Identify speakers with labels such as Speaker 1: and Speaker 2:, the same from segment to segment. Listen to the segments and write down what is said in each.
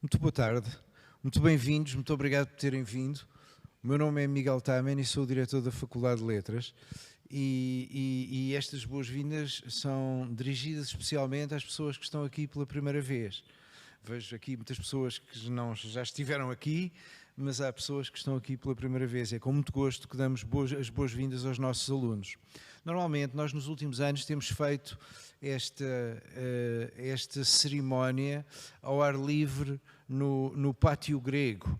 Speaker 1: Muito boa tarde, muito bem-vindos, muito obrigado por terem vindo. O meu nome é Miguel Tamen e sou o diretor da Faculdade de Letras e estas boas-vindas são dirigidas especialmente às pessoas que estão aqui pela primeira vez. Vejo aqui muitas pessoas que já estiveram aqui, mas há pessoas que estão aqui pela primeira vez. É com muito gosto que damos as boas-vindas aos nossos alunos. Normalmente, nós nos últimos anos temos feito esta cerimónia ao ar livre no Pátio Grego,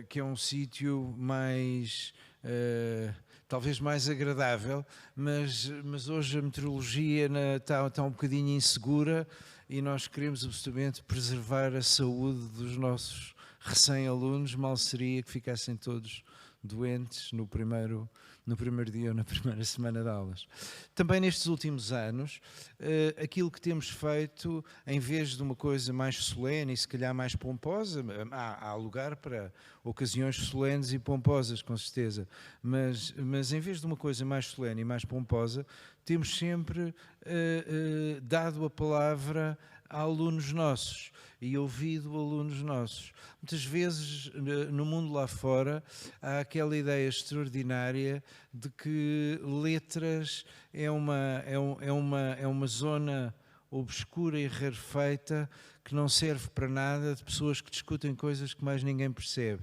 Speaker 1: que é um sítio mais... talvez mais agradável, mas hoje a meteorologia está um bocadinho insegura e nós queremos absolutamente preservar a saúde dos nossos recém-alunos. Mal seria que ficassem todos doentes no primeiro dia ou na primeira semana de aulas. Também nestes últimos anos, aquilo que temos feito, em vez de uma coisa mais solene e se calhar mais pomposa, há lugar para ocasiões solenes e pomposas, com certeza, mas em vez de uma coisa mais solene e mais pomposa, temos sempre dado a palavra a alunos nossos e ouvido alunos nossos. Muitas vezes no mundo lá fora há aquela ideia extraordinária de que letras é uma zona obscura e rarefeita que não serve para nada, de pessoas que discutem coisas que mais ninguém percebe.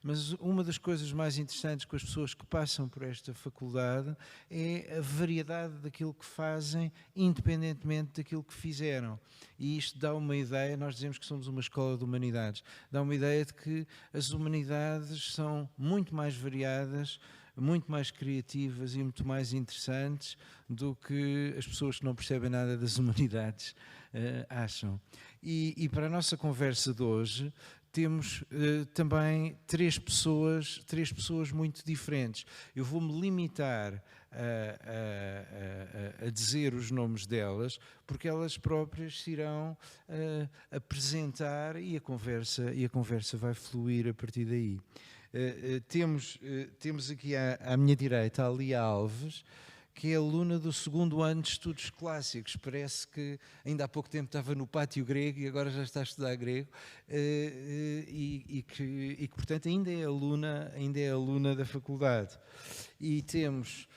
Speaker 1: Mas uma das coisas mais interessantes com as pessoas que passam por esta faculdade é a variedade daquilo que fazem, independentemente daquilo que fizeram. E isto dá uma ideia, nós dizemos que somos uma escola de humanidades, dá uma ideia de que as humanidades são muito mais variadas, muito mais criativas e muito mais interessantes do que as pessoas que não percebem nada das humanidades acham. E para a nossa conversa de hoje, temos também três pessoas muito diferentes. Eu vou-me limitar a dizer os nomes delas, porque elas próprias se irão apresentar e a conversa vai fluir a partir daí. Temos aqui à minha direita a Lia Alves, que é aluna do segundo ano de Estudos Clássicos. Parece que ainda há pouco tempo estava no Pátio Grego e agora já está a estudar grego, e que portanto, ainda é aluna da faculdade. E temos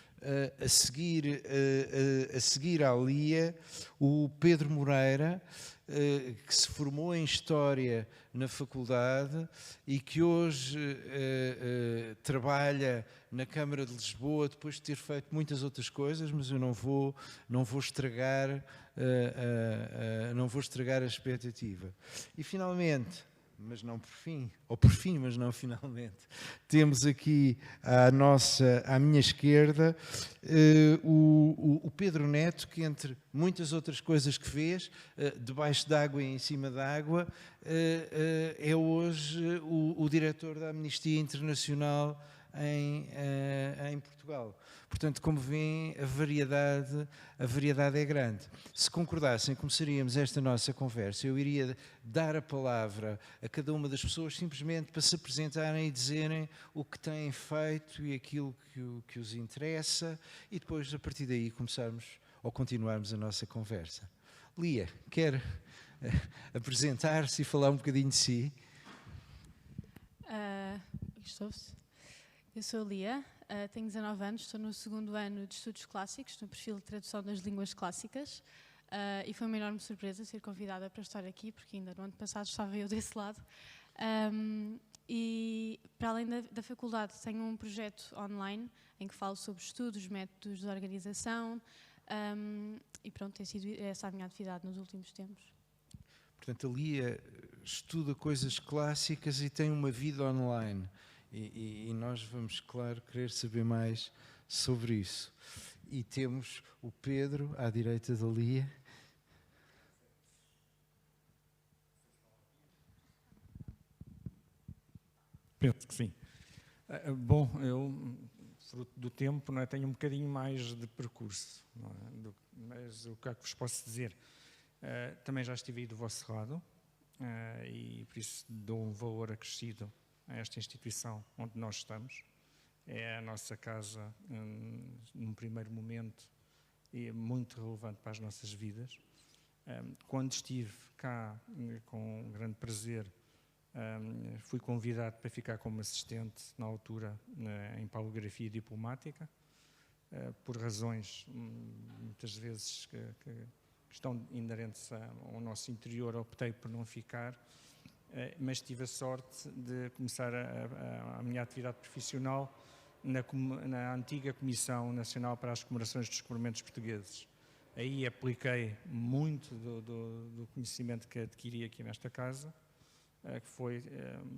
Speaker 1: a seguir à Lia o Pedro Moreira, que se formou em História na faculdade e que hoje trabalha na Câmara de Lisboa, depois de ter feito muitas outras coisas, mas eu não vou estragar a expectativa. E finalmente, mas não por fim, ou por fim, mas não finalmente, temos aqui à minha esquerda o Pedro Neto, que entre muitas outras coisas que fez, debaixo d'água e em cima d'água, é hoje o diretor da Amnistia Internacional em Portugal. Portanto, como veem, a variedade é grande. Se concordassem, começaríamos esta nossa conversa. Eu iria dar a palavra a cada uma das pessoas simplesmente para se apresentarem e dizerem o que têm feito e aquilo que os interessa, e depois, a partir daí, começarmos ou continuarmos a nossa conversa. Lia, quer apresentar-se e falar um bocadinho de si?
Speaker 2: Eu sou a Lia, tenho 19 anos, estou no segundo ano de Estudos Clássicos, no perfil de Tradução das Línguas Clássicas, e foi uma enorme surpresa ser convidada para estar aqui, porque ainda no ano passado estava eu desse lado. E para além da faculdade, tenho um projeto online em que falo sobre estudos, métodos de organização, e pronto, tem sido essa a minha atividade nos últimos tempos.
Speaker 1: Portanto, a Lia estuda coisas clássicas e tem uma vida online. E nós vamos, claro, querer saber mais sobre isso. E temos o Pedro, à direita da Lia.
Speaker 3: Penso que sim. Bom, eu, fruto do tempo, não é, tenho um bocadinho mais de percurso, não é? Mas o que é que vos posso dizer? Também já estive aí do vosso lado, e por isso dou um valor acrescido a esta instituição onde nós estamos. É a nossa casa, num primeiro momento, e muito relevante para as nossas vidas. Quando estive cá, com grande prazer, fui convidado para ficar como assistente, na altura, em paleografia diplomática, por razões, muitas vezes, que estão inerentes ao nosso interior. Optei por não ficar, mas tive a sorte de começar a minha atividade profissional na antiga Comissão Nacional para as Comemorações dos Descobrimentos Portugueses. Aí apliquei muito do conhecimento que adquiri aqui nesta casa, que foi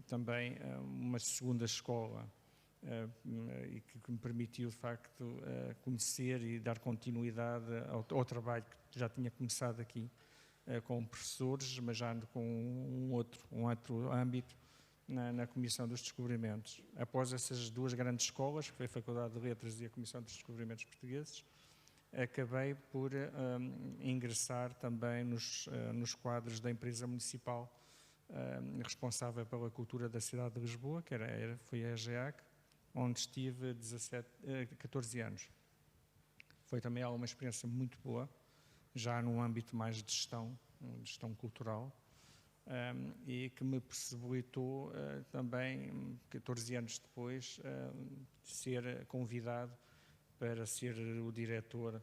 Speaker 3: também uma segunda escola, e que me permitiu, de facto, conhecer e dar continuidade ao trabalho que já tinha começado aqui com professores, mas já com um outro âmbito na Comissão dos Descobrimentos. Após essas duas grandes escolas, que foi a Faculdade de Letras e a Comissão dos Descobrimentos Portugueses, acabei por ingressar também nos quadros da empresa municipal responsável pela cultura da cidade de Lisboa, que foi a EGEAC, onde estive 14 anos. Foi também uma experiência muito boa, já num âmbito mais de gestão cultural, e que me possibilitou também, 14 anos depois, ser convidado para ser o diretor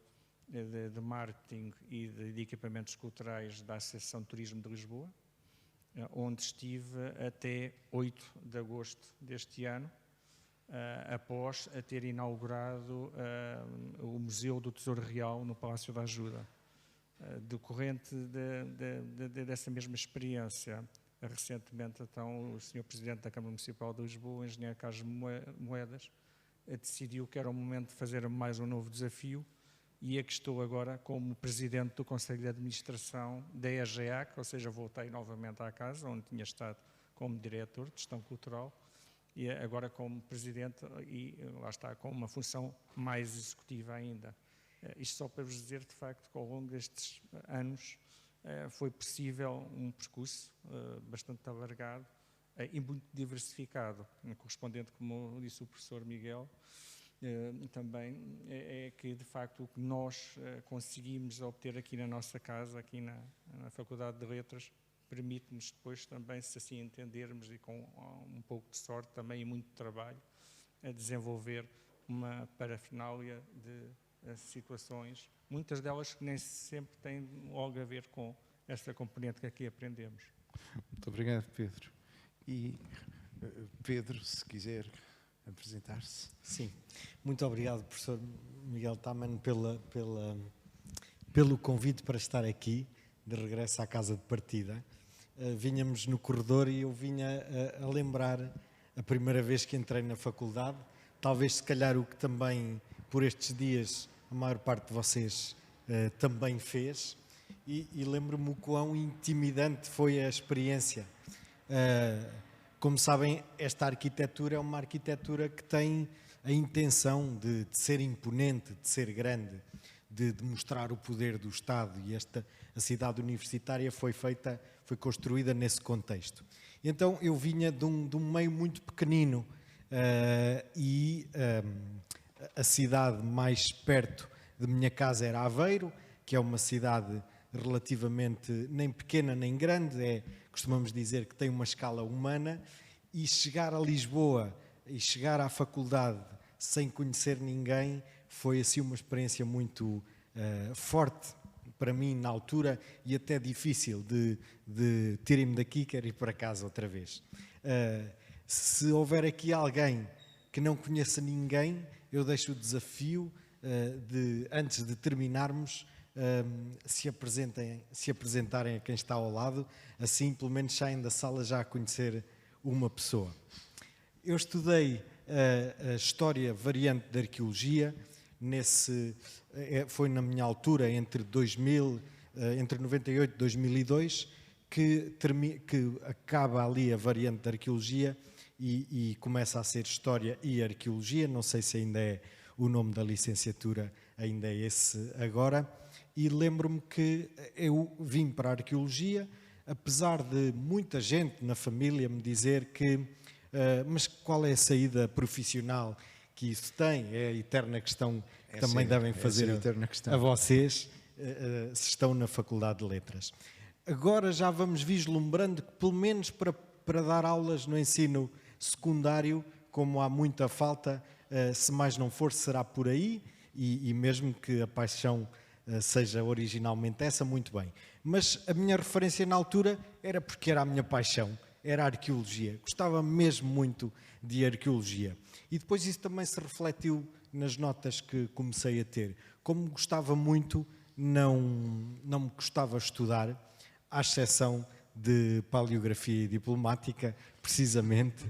Speaker 3: de marketing e de equipamentos culturais da Associação de Turismo de Lisboa, onde estive até 8 de agosto deste ano, após ter inaugurado o Museu do Tesouro Real no Palácio da Ajuda. Decorrente dessa mesma experiência, recentemente, então, o Sr. Presidente da Câmara Municipal de Lisboa, o Engenheiro Carlos Moedas, decidiu que era o momento de fazer mais um novo desafio, e é que estou agora como Presidente do Conselho de Administração da EGEAC, ou seja, voltei novamente à casa, onde tinha estado como Diretor de Gestão Cultural, e agora como Presidente, e lá está, com uma função mais executiva ainda. Isto só para vos dizer, de facto, que ao longo destes anos foi possível um percurso bastante alargado e muito diversificado, correspondente, como disse o professor Miguel, também é que, de facto, o que nós conseguimos obter aqui na nossa casa, aqui na Faculdade de Letras, permite-nos depois também, se assim entendermos, e com um pouco de sorte também e muito trabalho, a desenvolver uma parafernália de situações, muitas delas que nem sempre têm logo a ver com esta componente que aqui aprendemos.
Speaker 1: Muito obrigado, Pedro. E Pedro, se quiser apresentar-se.
Speaker 4: Sim, muito obrigado, professor Miguel Taman, pelo convite para estar aqui, de regresso à casa de partida. Vínhamos no corredor e eu vinha a lembrar a primeira vez que entrei na faculdade, talvez se calhar o que também por estes dias a maior parte de vocês também fez, e lembro-me o quão intimidante foi a experiência. Como sabem, esta arquitetura é uma arquitetura que tem a intenção de ser imponente, de ser grande, de mostrar o poder do Estado, e a cidade universitária foi construída nesse contexto. Então eu vinha de um meio muito pequenino, e a cidade mais perto de minha casa era Aveiro, que é uma cidade relativamente nem pequena nem grande, costumamos dizer que tem uma escala humana, e chegar a Lisboa e chegar à faculdade sem conhecer ninguém foi assim uma experiência muito forte para mim na altura, e até difícil de tirem-me daqui, quero ir para casa outra vez. Se houver aqui alguém que não conheça ninguém, eu deixo o desafio antes de terminarmos, se apresentarem a quem está ao lado, assim pelo menos saem da sala já a conhecer uma pessoa. Eu estudei a História variante da Arqueologia, foi na minha altura, entre 98 e 2002, que acaba ali a variante da Arqueologia e começa a ser História e Arqueologia. Não sei se ainda é o nome da licenciatura, ainda é esse agora. E lembro-me que eu vim para a Arqueologia, apesar de muita gente na família me dizer que mas qual é a saída profissional que isso tem? É a eterna questão que também devem fazer a vocês. se estão na Faculdade de Letras. Agora já vamos vislumbrando que, pelo menos para dar aulas no ensino secundário, como há muita falta, se mais não for, será por aí, e mesmo que a paixão seja originalmente essa, muito bem. Mas a minha referência na altura era porque era a minha paixão, era a arqueologia. Gostava mesmo muito de arqueologia. E depois isso também se refletiu nas notas que comecei a ter. Como gostava muito, não me gostava estudar, à exceção de paleografia e diplomática, precisamente,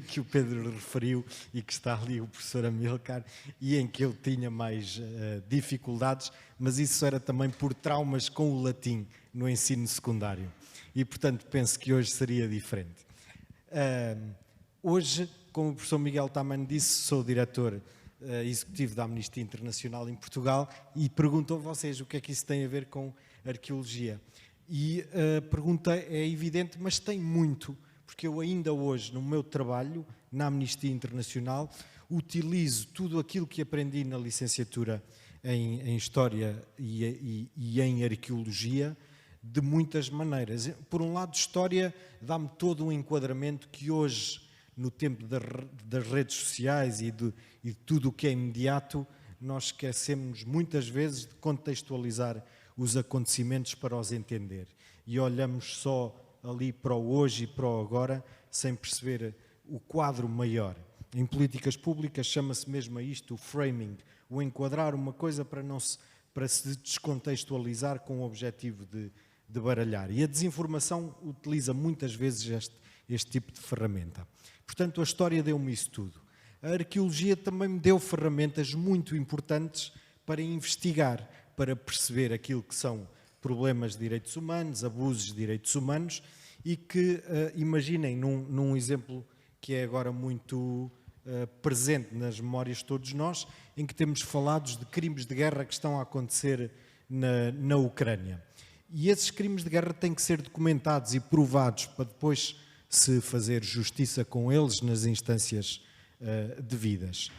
Speaker 4: que o Pedro referiu e que está ali o professor Amilcar, e em que eu tinha mais dificuldades, mas isso era também por traumas com o latim no ensino secundário. E, portanto, penso que hoje seria diferente. Hoje, como o professor Miguel também disse, sou diretor executivo da Amnistia Internacional em Portugal e pergunto a vocês o que é que isso tem a ver com arqueologia. E a pergunta é evidente, mas tem muito, porque eu ainda hoje, no meu trabalho, na Amnistia Internacional, utilizo tudo aquilo que aprendi na licenciatura em História e em Arqueologia de muitas maneiras. Por um lado, História dá-me todo um enquadramento que hoje, no tempo das redes sociais e de tudo o que é imediato, nós esquecemos muitas vezes de contextualizar os acontecimentos para os entender. E olhamos só ali para o hoje e para o agora, sem perceber o quadro maior. Em políticas públicas chama-se mesmo a isto o framing, o enquadrar uma coisa para se descontextualizar com o objetivo de baralhar. E a desinformação utiliza muitas vezes este tipo de ferramenta. Portanto, a história deu-me isso tudo. A arqueologia também me deu ferramentas muito importantes para investigar, para perceber aquilo que são problemas de direitos humanos, abusos de direitos humanos e que, imaginem, num exemplo que é agora muito presente nas memórias de todos nós, em que temos falados de crimes de guerra que estão a acontecer na Ucrânia. E esses crimes de guerra têm que ser documentados e provados para depois se fazer justiça com eles nas instâncias devidas.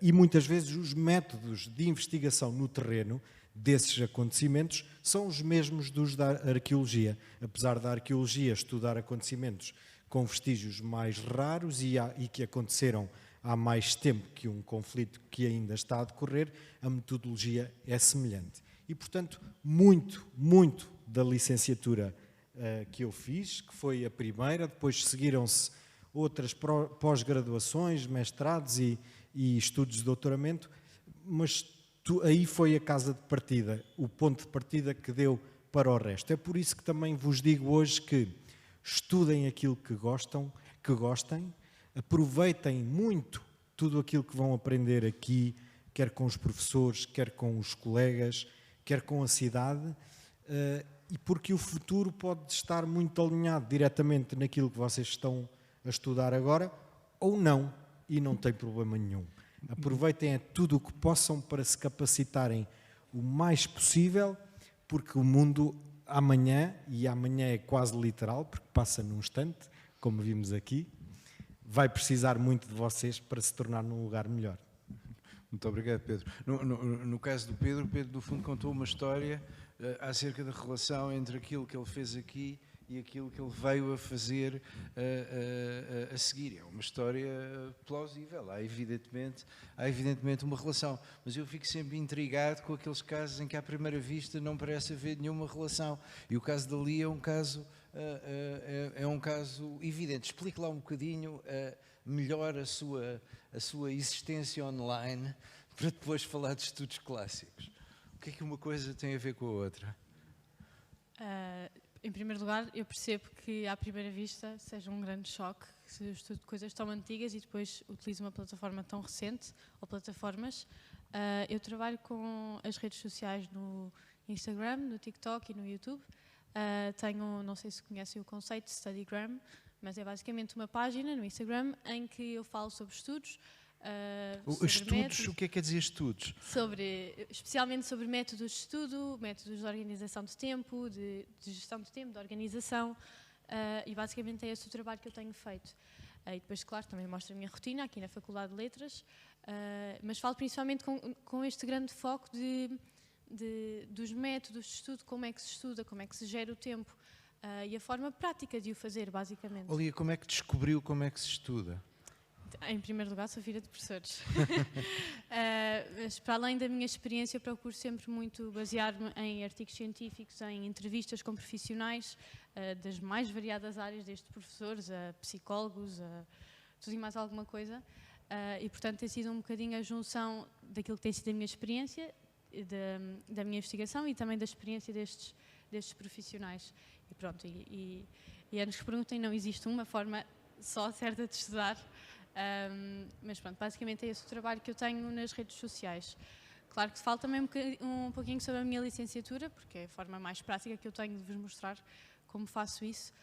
Speaker 4: E muitas vezes os métodos de investigação no terreno desses acontecimentos são os mesmos dos da arqueologia. Apesar da arqueologia estudar acontecimentos com vestígios mais raros e que aconteceram há mais tempo que um conflito que ainda está a decorrer, a metodologia é semelhante. E, portanto, muito da licenciatura que eu fiz, que foi a primeira, depois seguiram-se outras pós-graduações, mestrados e estudos de doutoramento, mas aí foi a casa de partida, o ponto de partida que deu para o resto. É por isso que também vos digo hoje que estudem aquilo que gostem, aproveitem muito tudo aquilo que vão aprender aqui, quer com os professores, quer com os colegas, quer com a cidade, e porque o futuro pode estar muito alinhado diretamente naquilo que vocês estão a estudar agora, ou não, e não tem problema nenhum. Aproveitem tudo o que possam para se capacitarem o mais possível, porque o mundo amanhã, e amanhã é quase literal, porque passa num instante, como vimos aqui, vai precisar muito de vocês para se tornar num lugar melhor.
Speaker 1: Muito obrigado, Pedro. No caso do Pedro, no fundo contou uma história acerca da relação entre aquilo que ele fez aqui e aquilo que ele veio a fazer a seguir. É uma história plausível, há evidentemente uma relação, mas eu fico sempre intrigado com aqueles casos em que à primeira vista não parece haver nenhuma relação, e o caso dali é um caso evidente. Explique lá um bocadinho melhor a sua existência online, para depois falar de estudos clássicos. O que é que uma coisa tem a ver com a outra?
Speaker 2: Em primeiro lugar, eu percebo que à primeira vista seja um grande choque se eu estudo coisas tão antigas e depois utilizo uma plataforma tão recente, ou plataformas. Eu trabalho com as redes sociais no Instagram, no TikTok e no YouTube. Tenho, não sei se conhecem o conceito de Studygram, mas é basicamente uma página no Instagram em que eu falo sobre estudos.
Speaker 1: Estudos, métodos, o que é que quer dizer estudos?
Speaker 2: Especialmente sobre métodos de estudo, métodos de organização de tempo, de gestão de tempo, de organização, e basicamente é esse o trabalho que eu tenho feito. E depois, claro, também mostro a minha rotina aqui na Faculdade de Letras, mas falo principalmente com este grande foco de dos métodos de estudo, como é que se estuda, como é que se gera o tempo e a forma prática de o fazer, basicamente.
Speaker 1: Olia, como é que descobriu como é que se estuda?
Speaker 2: Em primeiro lugar, sou filha de professores. Mas para além da minha experiência, eu procuro sempre muito basear-me em artigos científicos, em entrevistas com profissionais das mais variadas áreas, desde professores a psicólogos, a tudo e mais alguma coisa. E, portanto, tem sido um bocadinho a junção daquilo que tem sido a minha experiência, da minha investigação e também da experiência destes profissionais. E pronto, e antes que perguntem, não existe uma forma só certa de estudar. Mas pronto, basicamente é esse o trabalho que eu tenho nas redes sociais. Claro que falo também um pouquinho sobre a minha licenciatura, porque é a forma mais prática que eu tenho de vos mostrar como faço isso.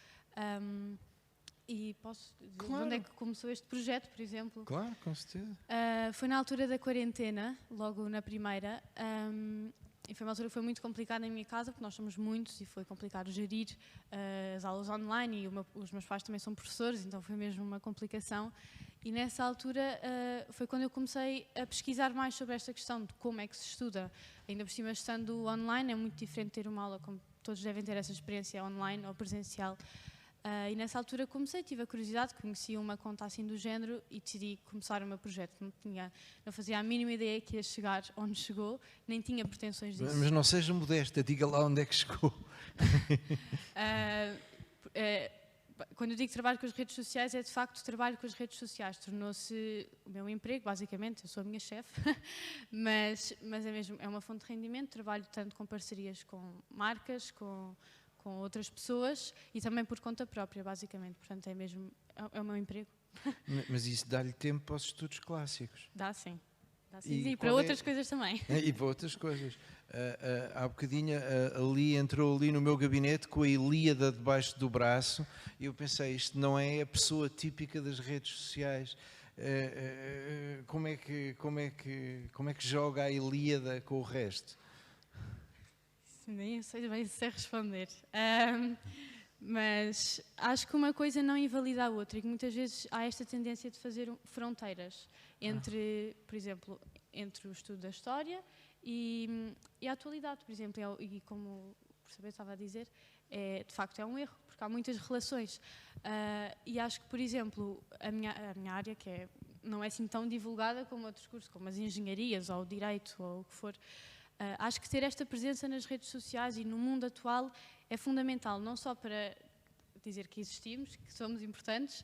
Speaker 2: E posso dizer
Speaker 1: Claro.
Speaker 2: onde é que começou este projeto, por exemplo?
Speaker 1: Claro, com certeza.
Speaker 2: Foi na altura da quarentena, logo na primeira, e foi uma altura que foi muito complicada em minha casa, porque nós somos muitos e foi complicado gerir as aulas online e os meus pais também são professores, então foi mesmo uma complicação. E nessa altura foi quando eu comecei a pesquisar mais sobre esta questão de como é que se estuda. Ainda por cima, estando online, é muito diferente ter uma aula, como todos devem ter essa experiência online ou presencial. E nessa altura tive a curiosidade, conheci uma conta assim do género e decidi começar o meu projeto. Não fazia a mínima ideia que ia chegar onde chegou, nem tinha pretensões disso.
Speaker 1: Mas não seja modesta, diga lá onde é que chegou.
Speaker 2: Quando eu digo trabalho com as redes sociais, é de facto trabalho com as redes sociais. Tornou-se o meu emprego, basicamente, eu sou a minha chefe, mas é mesmo, é uma fonte de rendimento. Trabalho tanto com parcerias com marcas, com outras pessoas e também por conta própria, basicamente. Portanto, é o meu emprego.
Speaker 1: Mas isso dá-lhe tempo para os estudos clássicos.
Speaker 2: Dá sim.
Speaker 1: E
Speaker 2: E para outras coisas também.
Speaker 1: E para outras coisas. Há bocadinho entrou ali no meu gabinete com a Ilíada debaixo do braço e eu pensei, isto não é a pessoa típica das redes sociais. Como é que joga a Ilíada com o resto?
Speaker 2: Nem eu sei bem se responder. Mas acho que uma coisa não invalida a outra e que muitas vezes há esta tendência de fazer fronteiras entre, por exemplo, entre o estudo da história e a atualidade, por exemplo. E como o professor estava a dizer, de facto é um erro, porque há muitas relações. E acho que, por exemplo, a minha área, que não é assim tão divulgada como outros cursos, como as engenharias ou o direito ou o que for, acho que ter esta presença nas redes sociais e no mundo atual é fundamental, não só para dizer que existimos, que somos importantes,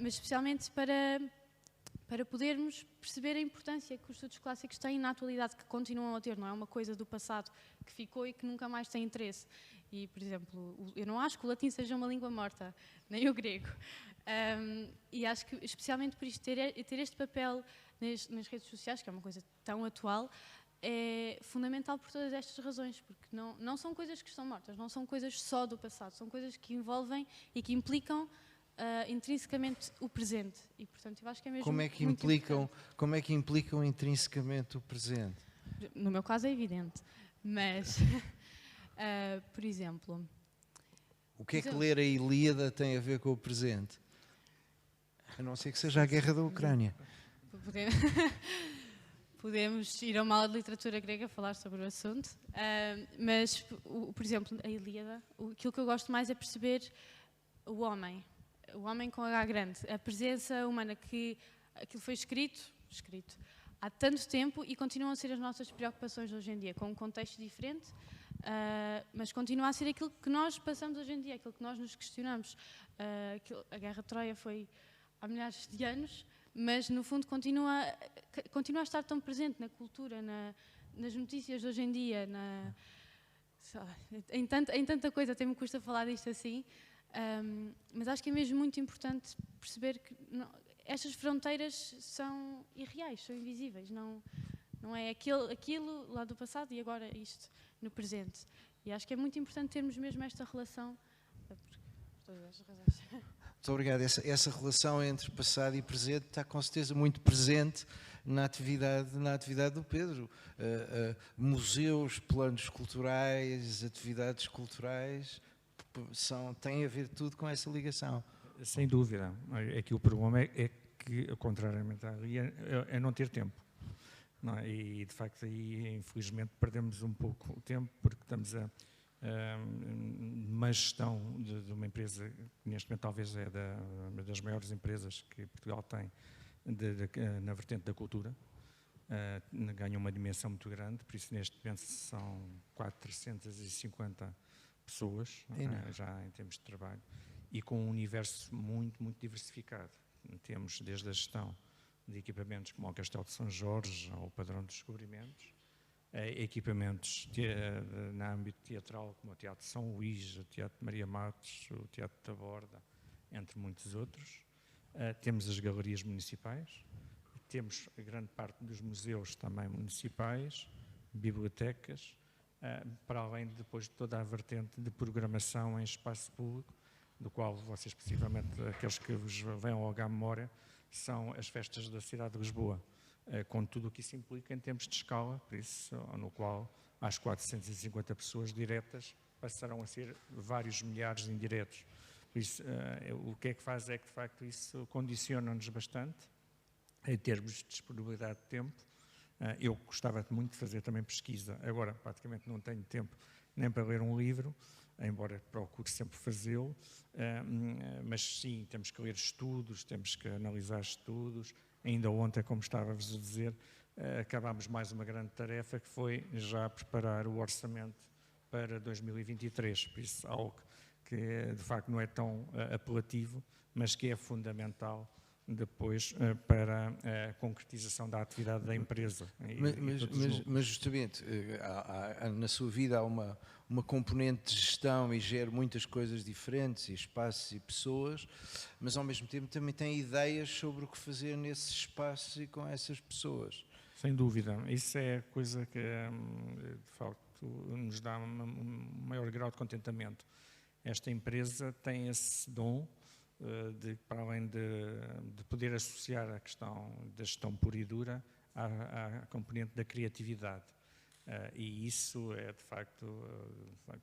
Speaker 2: mas especialmente para podermos perceber a importância que os estudos clássicos têm na atualidade, que continuam a ter, não é uma coisa do passado que ficou e que nunca mais tem interesse. E, por exemplo, eu não acho que o latim seja uma língua morta, nem o grego. E acho que, especialmente por isto, ter este papel nas redes sociais, que é uma coisa tão atual, é fundamental por todas estas razões, porque não são coisas que estão mortas, não são coisas só do passado, são coisas que envolvem e que implicam intrinsecamente o presente. E, portanto, eu acho que é mesmo
Speaker 1: como é que implicam intrinsecamente o presente?
Speaker 2: No meu caso é evidente, mas, por exemplo...
Speaker 1: O que é que ler a Ilíada tem a ver com o presente? A não ser que seja a guerra da Ucrânia.
Speaker 2: Podemos ir a uma aula de literatura grega falar sobre o assunto, mas, por exemplo, a Ilíada, aquilo que eu gosto mais é perceber o homem com H grande, a presença humana, que aquilo foi escrito há tanto tempo e continuam a ser as nossas preocupações hoje em dia, com um contexto diferente, mas continua a ser aquilo que nós passamos hoje em dia, aquilo que nós nos questionamos. A Guerra de Troia foi há milhares de anos, mas no fundo continua a estar tão presente na cultura, nas notícias de hoje em dia, em tanta coisa, até me custa falar disto assim, mas acho que é mesmo muito importante perceber que estas fronteiras são irreais, são invisíveis, não é aquilo lá do passado e agora isto no presente. E acho que é muito importante termos mesmo esta relação, por todas estas razões.
Speaker 1: Muito obrigado. Essa relação entre passado e presente está com certeza muito presente na atividade do Pedro. Museus, planos culturais, atividades culturais, têm a ver tudo com essa ligação.
Speaker 3: Sem dúvida. É que o problema é que, contrariamente à Lia, é não ter tempo. não é? E de facto aí infelizmente perdemos um pouco o tempo, porque estamos uma gestão de uma empresa que neste momento talvez é das maiores empresas que Portugal tem na vertente da cultura. Ganha uma dimensão muito grande, por isso neste momento são 450 pessoas já em termos de trabalho, e com um universo muito, muito diversificado. Temos desde a gestão de equipamentos como o Castelo de São Jorge ou o Padrão dos Descobrimentos, equipamentos na âmbito teatral como o Teatro São Luís, o Teatro Maria Matos, o Teatro da Borda, entre muitos outros. Temos as galerias municipais, temos a grande parte dos museus também municipais, bibliotecas, para além de depois de toda a vertente de programação em espaço público, do qual vocês, possivelmente, aqueles que vos vêm logo à memória, são as festas da cidade de Lisboa, com tudo o que isso implica em termos de escala, por isso, no qual as 450 pessoas diretas passarão a ser vários milhares de indiretos. Por isso, o que é que faz é que, de facto, isso condiciona-nos bastante, em termos de disponibilidade de tempo. Eu gostava muito de fazer também pesquisa, agora praticamente não tenho tempo nem para ler um livro, embora procure sempre fazê-lo, mas sim, temos que ler estudos, temos que analisar estudos. Ainda ontem, como estava-vos a dizer, acabámos mais uma grande tarefa, que foi já preparar o orçamento para 2023, por isso algo que de facto não é tão apelativo, mas que é fundamental depois para a concretização da atividade da empresa.
Speaker 1: Mas justamente, na sua vida há uma componente de gestão e gera muitas coisas diferentes, e espaços e pessoas, mas ao mesmo tempo também tem ideias sobre o que fazer nesses espaços e com essas pessoas.
Speaker 3: Sem dúvida, isso é a coisa que de facto nos dá um maior grau de contentamento. Esta empresa tem esse dom de, para além de poder associar a questão da gestão pura e dura à componente da criatividade. E isso é, de facto,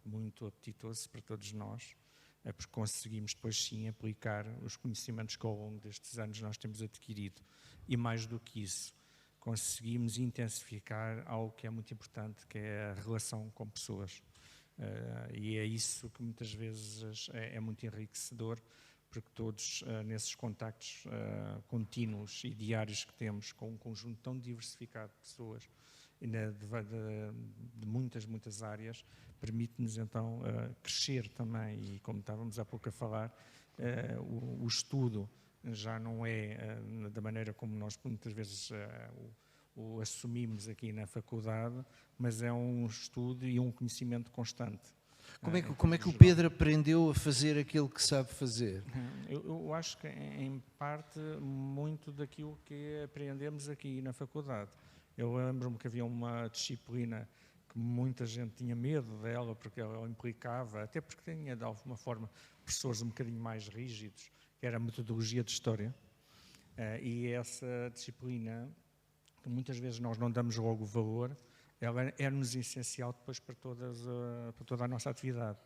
Speaker 3: muito apetitoso para todos nós, porque conseguimos depois sim aplicar os conhecimentos que ao longo destes anos nós temos adquirido. E mais do que isso, conseguimos intensificar algo que é muito importante, que é a relação com pessoas. E é isso que muitas vezes é muito enriquecedor, porque todos nesses contactos contínuos e diários que temos com um conjunto tão diversificado de pessoas de muitas áreas, permite-nos então crescer também. E como estávamos há pouco a falar, o estudo já não é da maneira como nós muitas vezes o assumimos aqui na faculdade, mas é um estudo e um conhecimento constante.
Speaker 1: Como é que o Pedro aprendeu a fazer aquilo que sabe fazer?
Speaker 3: Eu acho que, em parte, muito daquilo que aprendemos aqui na faculdade. Eu lembro-me que havia uma disciplina que muita gente tinha medo dela, porque ela implicava, até porque tinha, de alguma forma, professores um bocadinho mais rígidos, que era a metodologia de história. E essa disciplina, que muitas vezes nós não damos logo o valor, ela é-nos essencial depois para toda a nossa atividade,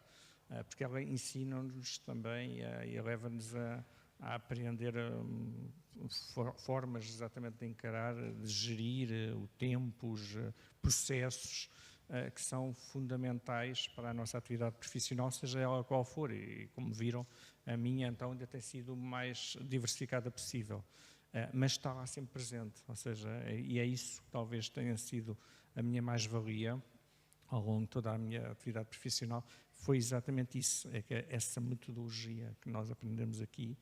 Speaker 3: porque ela ensina-nos também e leva-nos a aprender formas exatamente de encarar, de gerir o tempo, os processos que são fundamentais para a nossa atividade profissional, seja ela qual for. E como viram, a minha então ainda tem sido o mais diversificada possível, mas está lá sempre presente, ou seja, e é isso que talvez tenha sido a minha mais-valia ao longo de toda a minha atividade profissional, foi exatamente isso, é que essa metodologia que nós aprendemos aqui,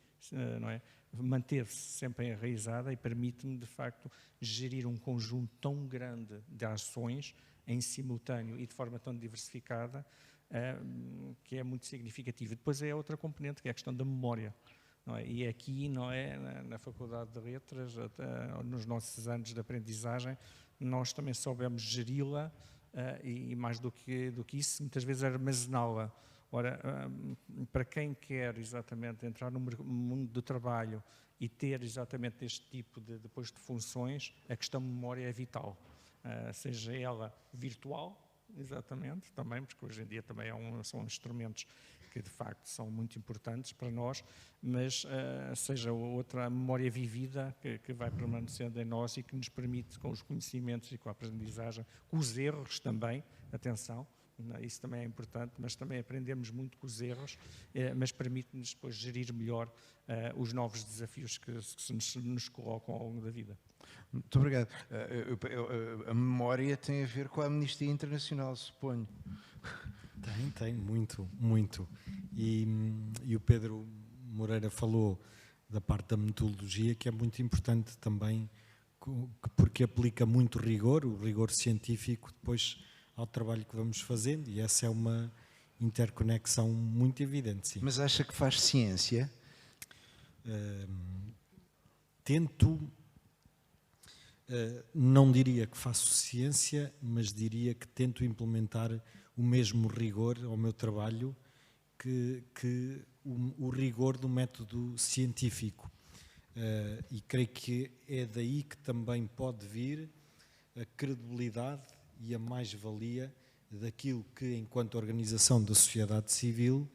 Speaker 3: não é, manteve-se sempre enraizada e permite-me, de facto, gerir um conjunto tão grande de ações em simultâneo e de forma tão diversificada, que é muito significativo. Depois é outra componente, que é a questão da memória. Não é? E aqui, não é, na Faculdade de Letras, nos nossos anos de aprendizagem, nós também soubemos geri-la e mais do que isso, muitas vezes armazená-la. Ora, para quem quer exatamente entrar no mundo do trabalho e ter exatamente este tipo depois de funções, a questão de memória é vital, seja ela virtual exatamente, também, porque hoje em dia também são instrumentos que de facto são muito importantes para nós, mas seja outra memória vivida que vai permanecendo em nós e que nos permite, com os conhecimentos e com a aprendizagem, com os erros também, atenção, isso também é importante, mas também aprendemos muito com os erros, mas permite-nos depois gerir melhor os novos desafios que nos colocam ao longo da vida.
Speaker 1: Muito obrigado. A memória tem a ver com a Amnistia Internacional, suponho.
Speaker 4: Tem, muito, muito. E o Pedro Moreira falou da parte da metodologia, que é muito importante também, porque aplica muito rigor, o rigor científico, depois ao trabalho que vamos fazendo, e essa é uma interconexão muito evidente. Sim.
Speaker 1: Mas acha que faz ciência?
Speaker 4: Tento, não diria que faço ciência, mas diria que tento implementar o mesmo rigor ao meu trabalho que o rigor do método científico. E creio que é daí que também pode vir a credibilidade e a mais-valia daquilo que, enquanto organização da sociedade civil,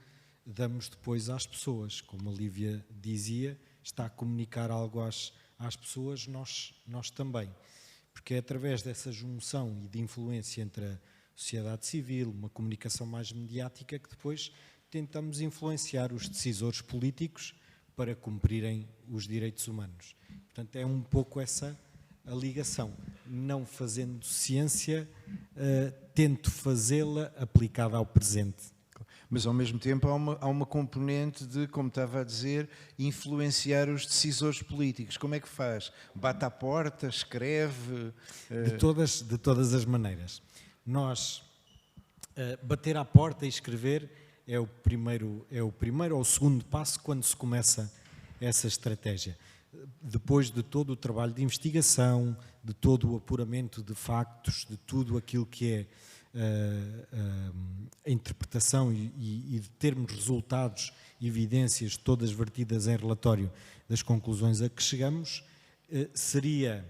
Speaker 4: damos depois às pessoas. Como a Lívia dizia, está a comunicar algo às pessoas, nós também. Porque é através dessa junção e de influência entre a sociedade civil, uma comunicação mais mediática, que depois tentamos influenciar os decisores políticos para cumprirem os direitos humanos. Portanto, é um pouco essa a ligação. Não fazendo ciência, tento fazê-la aplicada ao presente.
Speaker 1: Mas, ao mesmo tempo, há uma componente de, como estava a dizer, influenciar os decisores políticos. Como é que faz? Bate à porta, escreve?
Speaker 4: De todas as maneiras. Nós, bater à porta e escrever é o primeiro ou o segundo passo quando se começa essa estratégia. Depois de todo o trabalho de investigação, de todo o apuramento de factos, de tudo aquilo que é a interpretação e de termos resultados, evidências todas vertidas em relatório das conclusões a que chegamos, seria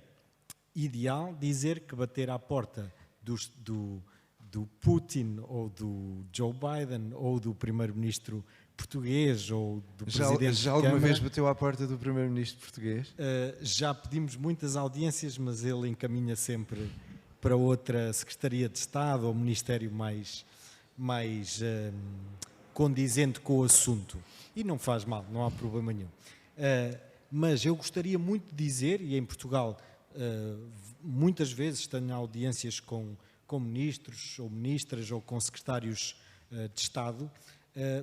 Speaker 4: ideal dizer que bater à porta do Putin ou do Joe Biden ou do primeiro-ministro português ou do presidente
Speaker 1: já alguma vez bateu à porta do primeiro-ministro português?
Speaker 4: Já pedimos muitas audiências, mas ele encaminha sempre para outra Secretaria de Estado ou Ministério mais condizente com o assunto. E não faz mal, não há problema nenhum. Mas eu gostaria muito de dizer, e em Portugal muitas vezes tenho audiências com ministros ou ministras ou com secretários de Estado,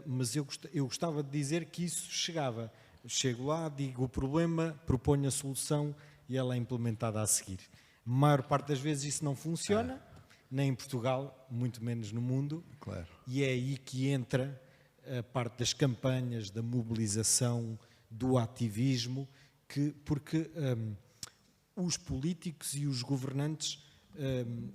Speaker 4: mas eu gostava de dizer que isso chegava. Chego lá, digo o problema, proponho a solução e ela é implementada a seguir. A maior parte das vezes isso não funciona, nem em Portugal, muito menos no mundo.
Speaker 1: Claro.
Speaker 4: E é aí que entra a parte das campanhas, da mobilização, do ativismo, porque os políticos e os governantes,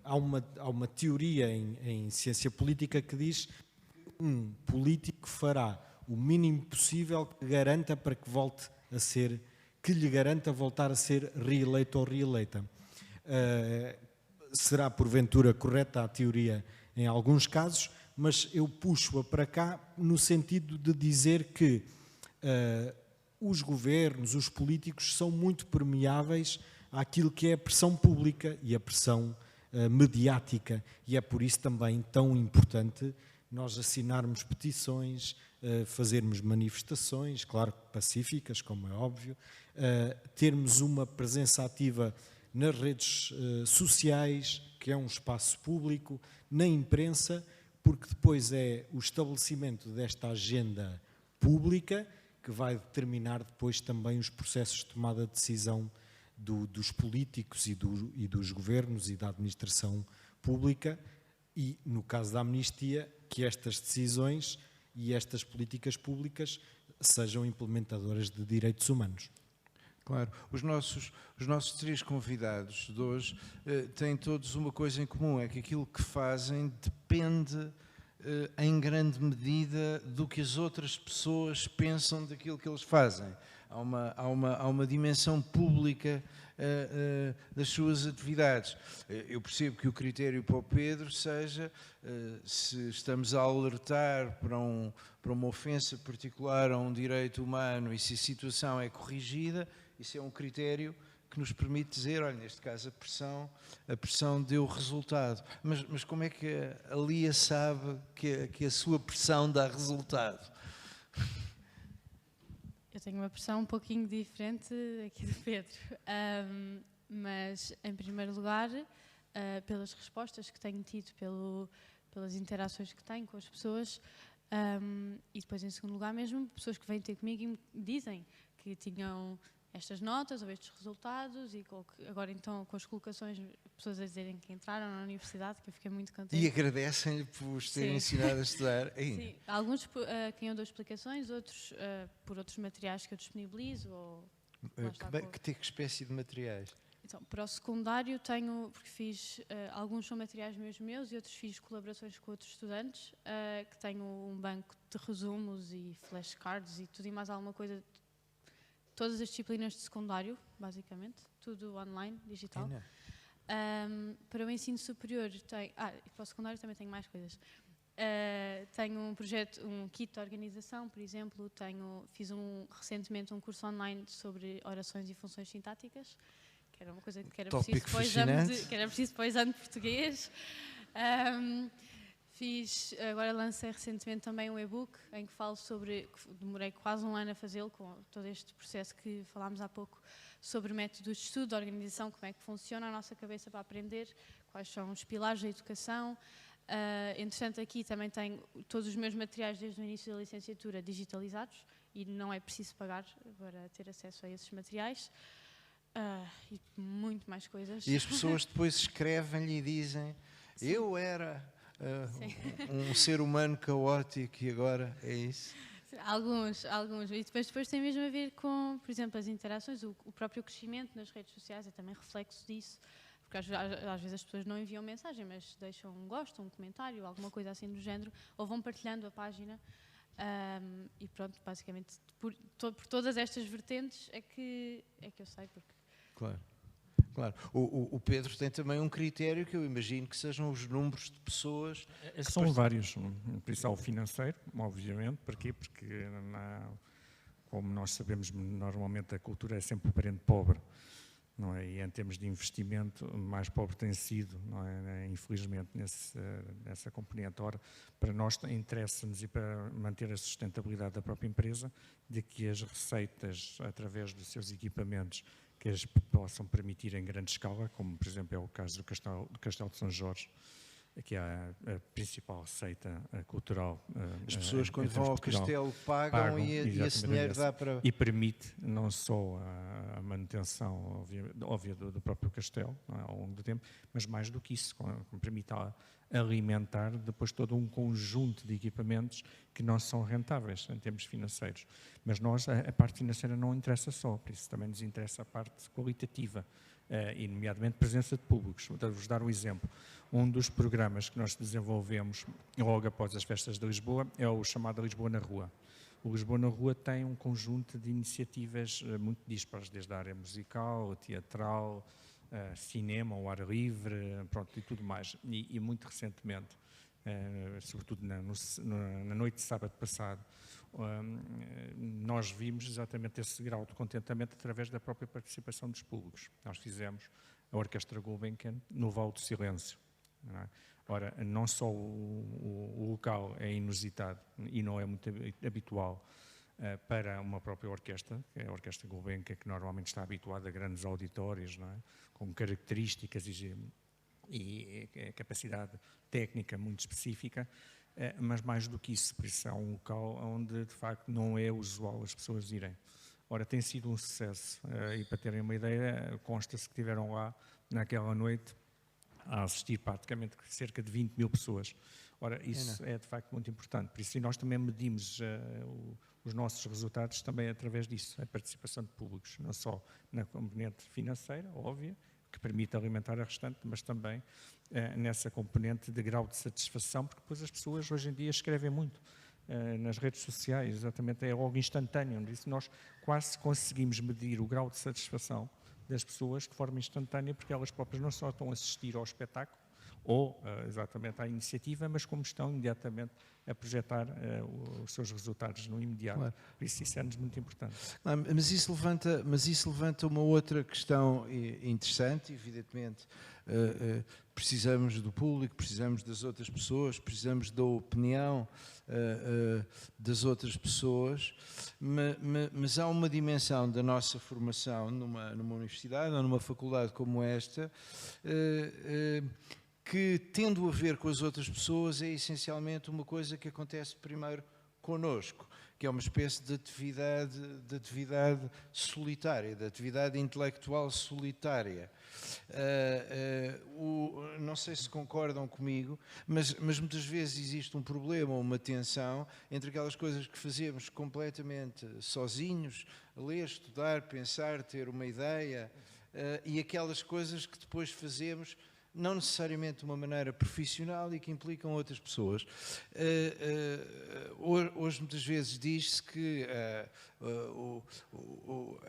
Speaker 4: há uma teoria em ciência política que diz que um político fará o mínimo possível que garanta para que volte a ser, que lhe garanta voltar a ser reeleito ou reeleita. Será porventura correta a teoria em alguns casos, mas eu puxo-a para cá no sentido de dizer que os governos, os políticos são muito permeáveis àquilo que é a pressão pública e a pressão mediática, e é por isso também tão importante nós assinarmos petições, fazermos manifestações, claro, pacíficas, como é óbvio, termos uma presença ativa nas redes sociais, que é um espaço público, na imprensa, porque depois é o estabelecimento desta agenda pública que vai determinar depois também os processos de tomada de decisão dos políticos e dos governos e da administração pública, e no caso da amnistia, que estas decisões e estas políticas públicas sejam implementadoras de direitos humanos.
Speaker 1: Claro. Os nossos três convidados de hoje têm todos uma coisa em comum, é que aquilo que fazem depende em grande medida do que as outras pessoas pensam daquilo que eles fazem. Há uma dimensão pública das suas atividades. Eu percebo que o critério para o Pedro seja se estamos a alertar para uma ofensa particular a um direito humano e se a situação é corrigida, isso é um critério que nos permite dizer, olha, neste caso a pressão deu resultado. Mas como é que a Lia sabe que a sua pressão dá resultado?
Speaker 2: Eu tenho uma pressão um pouquinho diferente aqui do Pedro, mas em primeiro lugar, pelas respostas que tenho tido, pelas interações que tenho com as pessoas, e depois em segundo lugar mesmo, pessoas que vêm ter comigo e me dizem que tinham estas notas ou estes resultados e agora então com as colocações, pessoas a dizerem que entraram na universidade, que eu fiquei muito contente.
Speaker 1: E agradecem-lhe por terem ensinado a estudar.
Speaker 2: Sim, alguns quem eu dou explicações, outros por outros materiais que eu disponibilizo.
Speaker 1: Que espécie de materiais?
Speaker 2: Então, para o secundário tenho, porque fiz, alguns são materiais meus e outros fiz colaborações com outros estudantes, que tenho um banco de resumos e flashcards e tudo e mais alguma coisa. Todas as disciplinas de secundário, basicamente, tudo online, digital. Para o ensino superior, e para o secundário também tenho mais coisas. Tenho um projeto, um kit de organização, por exemplo, fiz recentemente um curso online sobre orações e funções sintáticas, que era uma coisa que era preciso para o exame de português. Agora lancei recentemente também um e-book em que falo que demorei quase um ano a fazê-lo, com todo este processo que falámos há pouco, sobre métodos de estudo, de organização, como é que funciona a nossa cabeça para aprender, quais são os pilares da educação. Entretanto, aqui também tenho todos os meus materiais desde o início da licenciatura digitalizados e não é preciso pagar para ter acesso a esses materiais. E muito mais coisas.
Speaker 1: E as pessoas depois escrevem-lhe e dizem: sim, eu era um ser humano caótico e agora é isso?
Speaker 2: Alguns. E depois tem mesmo a ver com, por exemplo, as interações, o próprio crescimento nas redes sociais é também reflexo disso. Porque às vezes as pessoas não enviam mensagem, mas deixam um gosto, um comentário, alguma coisa assim do género, ou vão partilhando a página. E pronto, basicamente, por todas estas vertentes é que eu sei.
Speaker 1: Claro. O Pedro tem também um critério que eu imagino que sejam os números de pessoas.
Speaker 3: São vários. Principal financeiro, obviamente. Porquê? Porque, como nós sabemos, normalmente a cultura é sempre o parente pobre. Não é? E em termos de investimento, mais pobre tem sido, não é? Infelizmente, nessa componente. Ora, para nós interessa-nos e para manter a sustentabilidade da própria empresa, de que as receitas, através dos seus equipamentos, que as possam permitir em grande escala, como por exemplo é o caso do Castelo de São Jorge, que é a principal receita cultural.
Speaker 1: As pessoas quando vão ao castelo pagam e esse dinheiro dá para...
Speaker 3: E permite não só a manutenção óbvia do próprio castelo, não é, ao longo do tempo, mas mais do que isso, permite alimentar depois todo um conjunto de equipamentos que não são rentáveis em termos financeiros. Mas nós, a parte financeira não interessa só, por isso também nos interessa a parte qualitativa, e nomeadamente presença de públicos. Vou-vos dar um exemplo. Um dos programas que nós desenvolvemos logo após as festas de Lisboa é o chamado Lisboa na Rua. O Lisboa na Rua tem um conjunto de iniciativas muito dispares, desde a área musical, teatral, cinema, ao ar livre, pronto, e tudo mais. E muito recentemente, sobretudo na noite de sábado passado, nós vimos exatamente esse grau de contentamento através da própria participação dos públicos. Nós fizemos a Orquestra Gulbenkian no Vale do Silêncio. Não é? Ora, não só o local é inusitado e não é muito habitual para uma própria orquestra, que é a Orquestra Gulbenkian, que normalmente está habituada a grandes auditórios, não é? Com características e capacidade técnica muito específica, mas mais do que isso, por isso é um local onde de facto não é usual as pessoas irem. Ora, tem sido um sucesso, e para terem uma ideia, consta-se que tiveram lá naquela noite a assistir praticamente cerca de 20 mil pessoas. Ora, isso é de facto muito importante, por isso nós também medimos os nossos resultados também através disso, a participação de públicos, não só na componente financeira, óbvia, que permite alimentar a restante, mas também nessa componente de grau de satisfação, porque depois as pessoas hoje em dia escrevem muito nas redes sociais, exatamente, é algo instantâneo. Isso nós quase conseguimos medir o grau de satisfação das pessoas de forma instantânea, porque elas próprias não só estão a assistir ao espetáculo ou exatamente à iniciativa, mas como estão imediatamente a projetar os seus resultados no imediato. Claro. Por isso é-nos muito importante.
Speaker 1: Mas isso levanta uma outra questão interessante, evidentemente. Precisamos do público, precisamos das outras pessoas, precisamos da opinião das outras pessoas, mas há uma dimensão da nossa formação numa universidade ou numa faculdade como esta que, tendo a ver com as outras pessoas, é essencialmente uma coisa que acontece primeiro connosco, que é uma espécie de atividade solitária, de atividade intelectual solitária. Não sei se concordam comigo, mas muitas vezes existe um problema, uma tensão entre aquelas coisas que fazemos completamente sozinhos, ler, estudar, pensar, ter uma ideia, e aquelas coisas que depois fazemos não necessariamente de uma maneira profissional e que implicam outras pessoas. Hoje muitas vezes diz-se que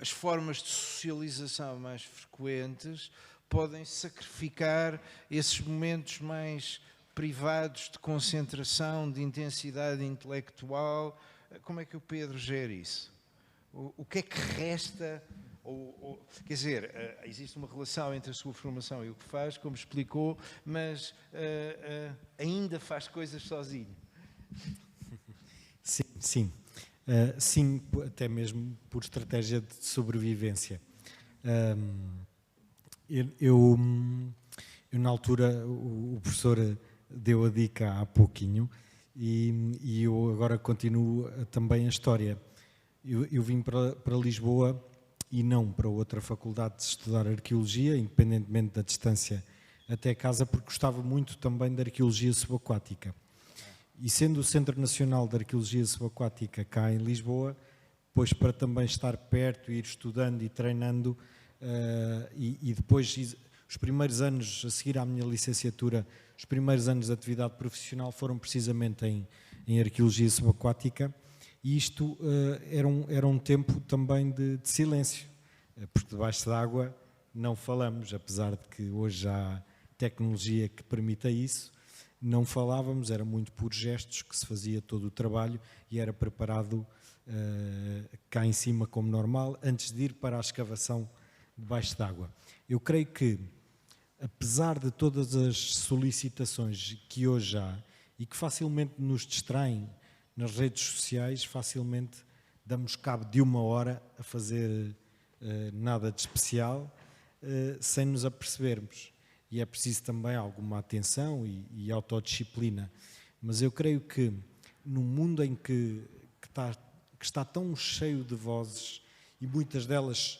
Speaker 1: as formas de socialização mais frequentes podem sacrificar esses momentos mais privados de concentração, de intensidade intelectual. Como é que o Pedro gera isso? O que é que resta? Quer dizer, existe uma relação entre a sua formação e o que faz, como explicou, mas ainda faz coisas sozinho.
Speaker 4: Sim. Sim, até mesmo por estratégia de sobrevivência. Eu na altura, o professor deu a dica há pouquinho e eu agora continuo também a história. Eu vim para Lisboa e não para outra faculdade de estudar arqueologia, independentemente da distância até casa, porque gostava muito também da arqueologia subaquática. E sendo o Centro Nacional de Arqueologia Subaquática cá em Lisboa, pois para também estar perto, ir estudando e treinando, e depois os primeiros anos, a seguir à minha licenciatura, os primeiros anos de atividade profissional foram precisamente em arqueologia subaquática. E isto era um tempo também de silêncio, porque debaixo d'água não falamos, apesar de que hoje há tecnologia que permita isso, não falávamos, era muito por gestos que se fazia todo o trabalho e era preparado cá em cima como normal, antes de ir para a escavação debaixo d'água. Eu creio que, apesar de todas as solicitações que hoje há e que facilmente nos distraem nas redes sociais, facilmente damos cabo de uma hora a fazer nada de especial, sem nos apercebermos. E é preciso também alguma atenção e autodisciplina. Mas eu creio que num mundo em que está tão cheio de vozes, e muitas delas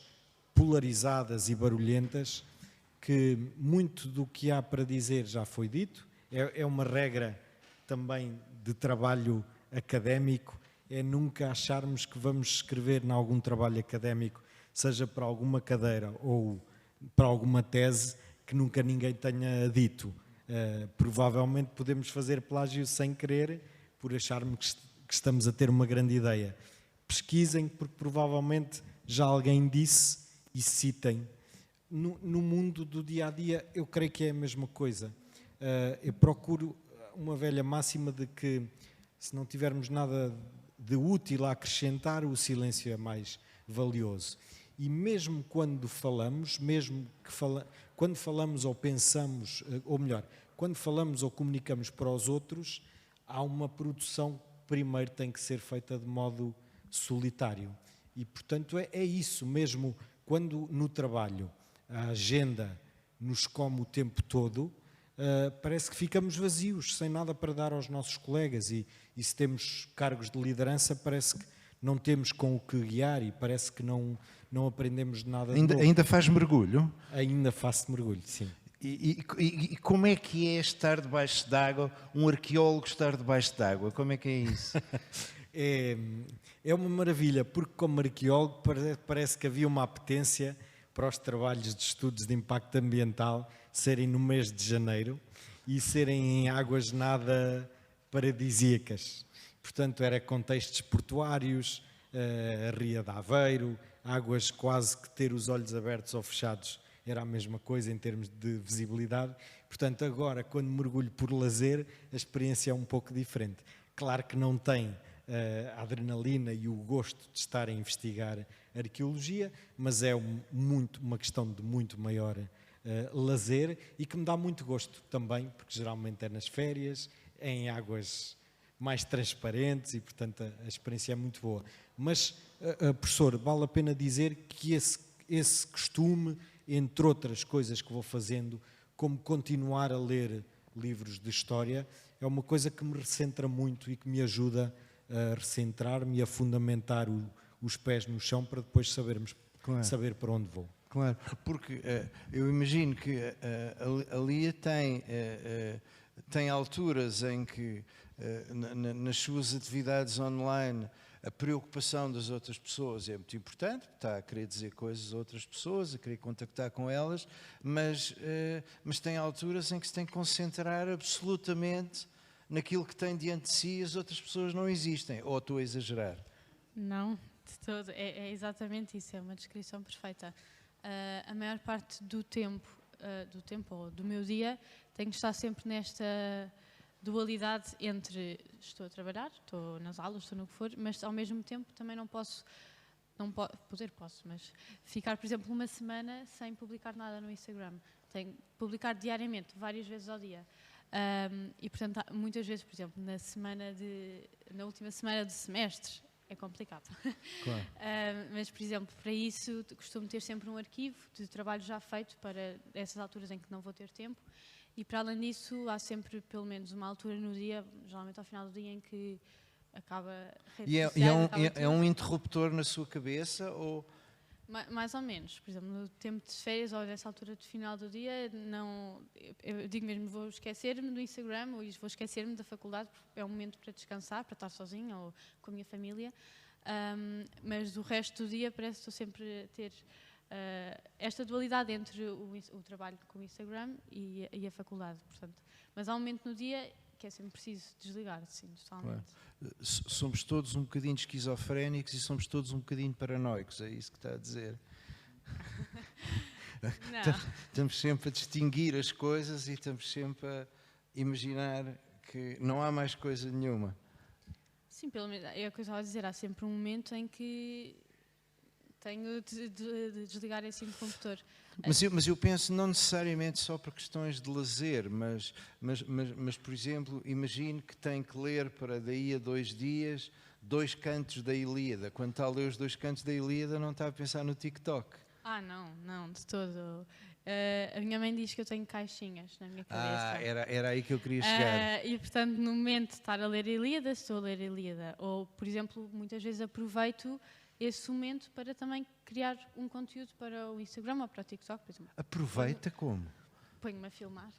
Speaker 4: polarizadas e barulhentas, que muito do que há para dizer já foi dito, é uma regra também de trabalho académico, é nunca acharmos que vamos escrever em algum trabalho académico, seja para alguma cadeira ou para alguma tese, que nunca ninguém tenha dito. Provavelmente podemos fazer plágio sem querer, por acharmos que estamos a ter uma grande ideia. Pesquisem, porque provavelmente já alguém disse, e citem. No mundo do dia-a-dia, eu creio que é a mesma coisa. Eu procuro uma velha máxima de que, se não tivermos nada de útil a acrescentar, o silêncio é mais valioso. E mesmo quando falamos, quando falamos ou pensamos, ou melhor, quando falamos ou comunicamos para os outros, há uma produção que primeiro tem que ser feita de modo solitário. E, portanto, é isso mesmo. Quando no trabalho a agenda nos come o tempo todo, parece que ficamos vazios, sem nada para dar aos nossos colegas, e se temos cargos de liderança, parece que não temos com o que guiar e parece que não aprendemos nada de novo.
Speaker 1: Ainda faz mergulho?
Speaker 4: Ainda faço mergulho, sim.
Speaker 1: E como é que é estar debaixo d'água, um arqueólogo estar debaixo d'água? Como é que é isso?
Speaker 4: É uma maravilha, porque como arqueólogo parece que havia uma apetência para os trabalhos de estudos de impacto ambiental serem no mês de janeiro e serem em águas nada paradisíacas. Portanto, era contextos portuários, a Ria de Aveiro, águas quase que ter os olhos abertos ou fechados era a mesma coisa em termos de visibilidade. Portanto, agora, quando mergulho por lazer, a experiência é um pouco diferente. Claro que não tem a adrenalina e o gosto de estar a investigar arqueologia, mas é uma questão de muito maior lazer e que me dá muito gosto também, porque geralmente é nas férias, é em águas mais transparentes e, portanto, a experiência é muito boa. Mas, professor, vale a pena dizer que esse costume, entre outras coisas que vou fazendo, como continuar a ler livros de história, é uma coisa que me recentra muito e que me ajuda a recentrar-me e a fundamentar os pés no chão para depois saber para onde vou.
Speaker 1: Claro, porque eu imagino que a Lia tem alturas em que, nas suas atividades online, a preocupação das outras pessoas é muito importante, está a querer dizer coisas a outras pessoas, a querer contactar com elas, mas tem alturas em que se tem que concentrar absolutamente naquilo que tem diante de si e as outras pessoas não existem. Ou estou a exagerar?
Speaker 2: Não, de todo. É exatamente isso, é uma descrição perfeita. A maior parte do tempo ou do meu dia, tenho que estar sempre nesta dualidade entre estou a trabalhar, estou nas aulas, estou no que for, mas ao mesmo tempo também posso, mas ficar, por exemplo, uma semana sem publicar nada no Instagram. Tenho que publicar diariamente, várias vezes ao dia. E, portanto, muitas vezes, por exemplo, na última semana de semestre, é complicado.
Speaker 1: Claro.
Speaker 2: Mas, por exemplo, para isso, costumo ter sempre um arquivo de trabalho já feito para essas alturas em que não vou ter tempo. E, para além disso, há sempre, pelo menos, uma altura no dia, geralmente ao final do dia, em que acaba a rede social,
Speaker 1: é um interruptor na sua cabeça? Ou...
Speaker 2: Mais ou menos. Por exemplo, no tempo de férias ou nessa altura de final do dia, eu digo mesmo, vou esquecer-me do Instagram ou vou esquecer-me da faculdade, porque é um momento para descansar, para estar sozinha ou com a minha família. Mas do resto do dia parece que estou sempre a ter esta dualidade entre o trabalho com o Instagram e a faculdade. Portanto. Mas há um momento no dia que é sempre preciso desligar, sim, totalmente.
Speaker 1: Claro. Somos todos um bocadinho esquizofrénicos e somos todos um bocadinho paranoicos, é isso que está a dizer? Estamos sempre a distinguir as coisas e estamos sempre a imaginar que não há mais coisa nenhuma.
Speaker 2: Sim, pelo menos é o que eu estava a dizer, há sempre um momento em que tenho de desligar esse interruptor.
Speaker 1: Mas eu penso não necessariamente só por questões de lazer, mas por exemplo, imagino que tem que ler para daí a 2 dias 2 cantos da Ilíada. Quando está a ler os 2 cantos da Ilíada, não está a pensar no TikTok.
Speaker 2: Não, de todo. A minha mãe diz que eu tenho caixinhas na minha cabeça.
Speaker 1: Era aí que eu queria chegar.
Speaker 2: E, portanto, no momento de estar a ler a Ilíada, estou a ler a Ilíada. Ou, por exemplo, muitas vezes aproveito esse momento para também criar um conteúdo para o Instagram ou para o TikTok, por exemplo.
Speaker 1: Aproveita como?
Speaker 2: Ponho-me a filmar.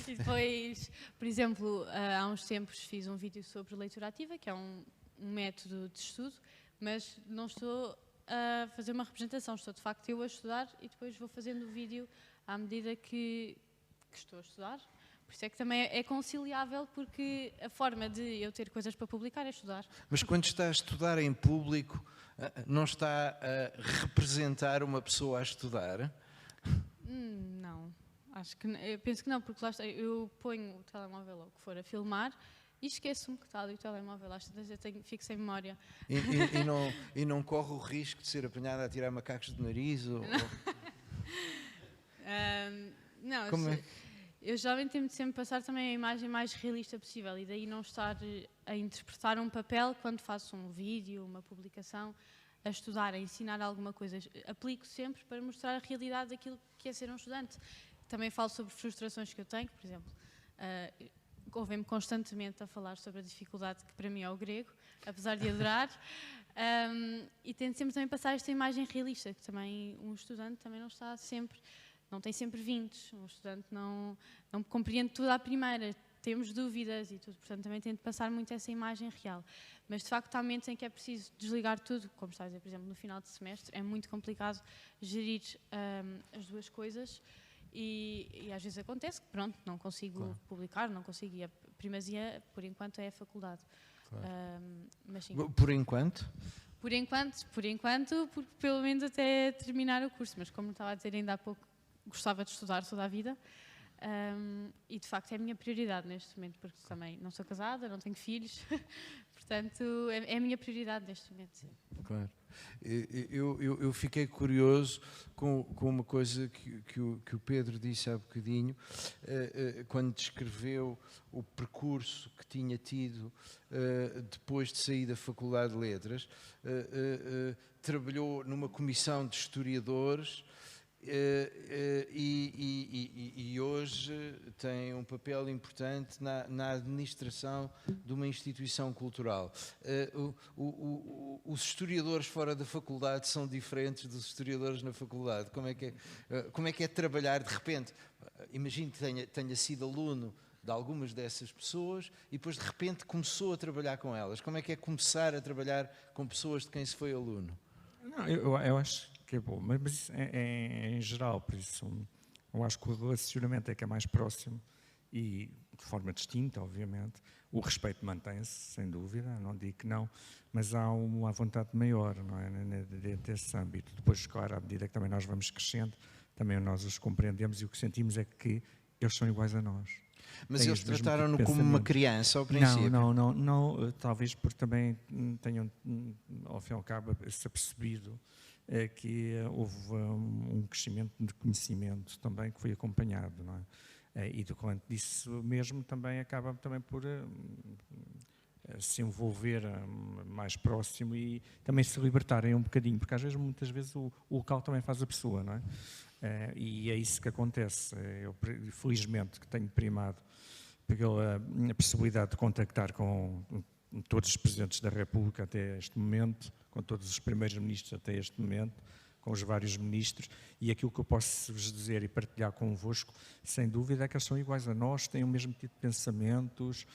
Speaker 2: E depois, por exemplo, há uns tempos fiz um vídeo sobre leitura ativa, que é um método de estudo, mas não estou a fazer uma representação, estou de facto eu a estudar e depois vou fazendo o vídeo à medida que estou a estudar. Por isso é que também é conciliável, porque a forma de eu ter coisas para publicar é estudar.
Speaker 1: Mas quando está a estudar em público, não está a representar uma pessoa a estudar?
Speaker 2: Não, eu penso que não, porque lá está, eu ponho o telemóvel ou o que for a filmar e esqueço-me que está ali o telemóvel, às vezes eu fico sem memória.
Speaker 1: E não corre o risco de ser apanhada a tirar macacos do nariz?
Speaker 2: Não,
Speaker 1: como é?
Speaker 2: Eu geralmente tento sempre passar também a imagem mais realista possível e daí não estar a interpretar um papel quando faço um vídeo, uma publicação, a estudar, a ensinar alguma coisa. Aplico sempre para mostrar a realidade daquilo que é ser um estudante. Também falo sobre frustrações que eu tenho, por exemplo, ouvem-me constantemente a falar sobre a dificuldade que para mim é o grego, apesar de adorar, e tento sempre também passar esta imagem realista, que também um estudante também não está sempre... Não tem sempre 20, um estudante não compreende tudo à primeira, temos dúvidas e tudo, portanto também tento passar muito essa imagem real. Mas de facto há momentos em que é preciso desligar tudo, como está a dizer, por exemplo, no final de semestre, é muito complicado gerir as duas coisas e às vezes acontece que pronto, não consigo publicar, não consigo, e a primazia por enquanto é a faculdade. Mas sim.
Speaker 1: Por enquanto?
Speaker 2: Por enquanto, porque pelo menos até terminar o curso, mas como estava a dizer ainda há pouco, gostava de estudar toda a vida e de facto é a minha prioridade neste momento, porque também não sou casada, não tenho filhos, portanto é a minha prioridade neste momento. Sim.
Speaker 1: Claro. Eu fiquei curioso com uma coisa que o Pedro disse há bocadinho, quando descreveu o percurso que tinha tido depois de sair da Faculdade de Letras. Trabalhou numa comissão de historiadores e hoje tem um papel importante na administração de uma instituição cultural. Os historiadores fora da faculdade são diferentes dos historiadores na faculdade. Como é que é trabalhar de repente? Imagino que tenha sido aluno de algumas dessas pessoas e depois de repente começou a trabalhar com elas. Como é começar a trabalhar com pessoas de quem se foi aluno?
Speaker 3: Não, eu acho que é bom, mas isso é em geral, por isso eu acho que o relacionamento é que é mais próximo e de forma distinta, obviamente. O respeito mantém-se, sem dúvida, não digo que não, mas há uma vontade maior, não é, dentro desse âmbito. Depois, claro, à medida que também nós vamos crescendo, também nós os compreendemos e o que sentimos é que eles são iguais a nós.
Speaker 1: Mas eles trataram-no como uma criança ao princípio?
Speaker 3: Não, talvez porque também tenham, ao fim e ao cabo, se apercebido que houve um crescimento de conhecimento também que foi acompanhado, não é? E do quanto disso mesmo também acaba também por se envolver mais próximo e também se libertarem um bocadinho, porque às vezes, muitas vezes, o local também faz a pessoa, não é? E é isso que acontece. Eu, felizmente, que tenho primado pela possibilidade de contactar com todos os presidentes da República até este momento, com todos os primeiros ministros até este momento, com os vários ministros, e aquilo que eu posso vos dizer e partilhar convosco, sem dúvida, é que eles são iguais a nós, têm o mesmo tipo de pensamentos,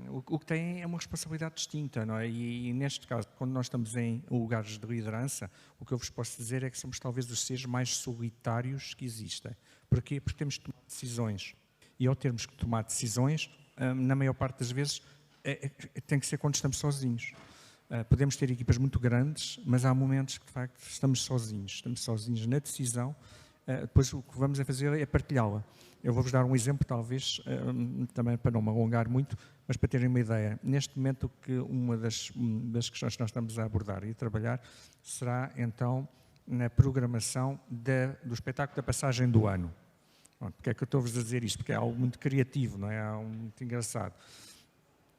Speaker 3: o que têm é uma responsabilidade distinta, não é? E neste caso, quando nós estamos em lugares de liderança, o que eu vos posso dizer é que somos talvez os seres mais solitários que existem. Porquê? Porque temos que tomar decisões. E ao termos que tomar decisões, na maior parte das vezes, tem que ser quando estamos sozinhos. Podemos ter equipas muito grandes, mas há momentos que, de facto, estamos sozinhos na decisão. Depois o que vamos a fazer é partilhá-la. Eu vou-vos dar um exemplo, talvez, também para não me alongar muito, mas para terem uma ideia. Neste momento, uma das questões que nós estamos a abordar e a trabalhar será, então, na programação do espetáculo da passagem do ano. Porque é que eu estou-vos a dizer isto? Porque é algo muito criativo, não é? É algo muito engraçado.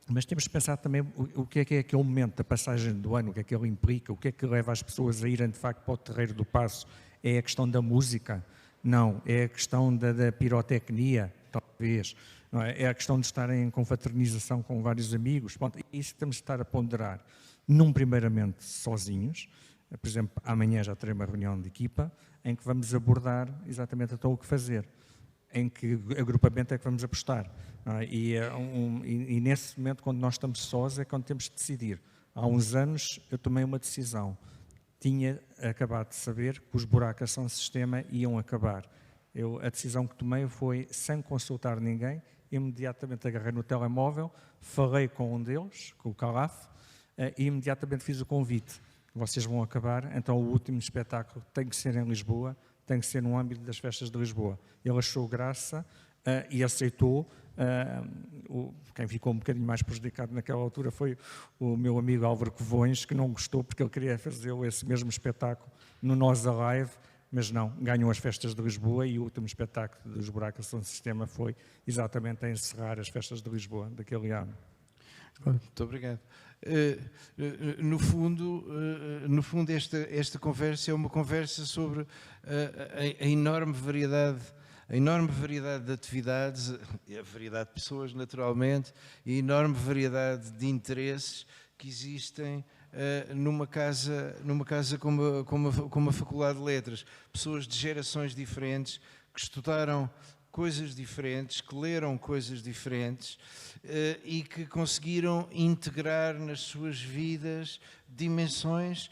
Speaker 3: Mas temos que pensar também o que é aquele momento da passagem do ano, o que é que ele implica, o que é que leva as pessoas a irem de facto para o terreiro do Paço. É a questão da música? Não. É a questão da pirotecnia? Talvez. Não é? É a questão de estarem em confraternização com vários amigos? Bom, isso temos de estar a ponderar, primeiramente sozinhos. Por exemplo, amanhã já terei uma reunião de equipa em que vamos abordar exatamente então o que fazer. Em que agrupamento é que vamos apostar. E nesse momento, quando nós estamos sós, é quando temos de decidir. Há uns anos eu tomei uma decisão. Tinha acabado de saber que os buracos São Sistema iam acabar. A decisão que tomei foi, sem consultar ninguém, imediatamente agarrei no telemóvel, falei com um deles, com o Calaf, e imediatamente fiz o convite. Vocês vão acabar, então o último espetáculo tem que ser em Lisboa, tem que ser no âmbito das festas de Lisboa. Ele achou graça e aceitou. Quem ficou um bocadinho mais prejudicado naquela altura foi o meu amigo Álvaro Covões, que não gostou porque ele queria fazer esse mesmo espetáculo no Nós Alive, mas não, ganhou as festas de Lisboa e o último espetáculo dos Buracos São Sistema foi exatamente a encerrar as festas de Lisboa daquele ano.
Speaker 1: Muito obrigado. No fundo, esta conversa é uma conversa sobre a enorme variedade de atividades, a variedade de pessoas, naturalmente, e a enorme variedade de interesses que existem numa casa como a Faculdade de Letras. Pessoas de gerações diferentes que estudaram coisas diferentes, que leram coisas diferentes e que conseguiram integrar nas suas vidas dimensões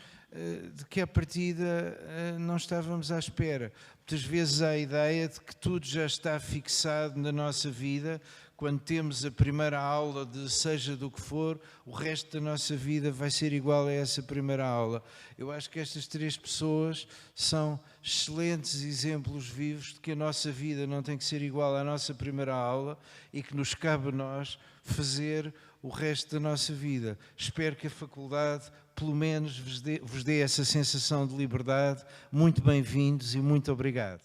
Speaker 1: de que à partida não estávamos à espera. Muitas vezes há a ideia de que tudo já está fixado na nossa vida. Quando temos a primeira aula de seja do que for, o resto da nossa vida vai ser igual a essa primeira aula. Eu acho que estas 3 pessoas são excelentes exemplos vivos de que a nossa vida não tem que ser igual à nossa primeira aula e que nos cabe a nós fazer o resto da nossa vida. Espero que a faculdade, pelo menos, vos dê essa sensação de liberdade. Muito bem-vindos e muito obrigado.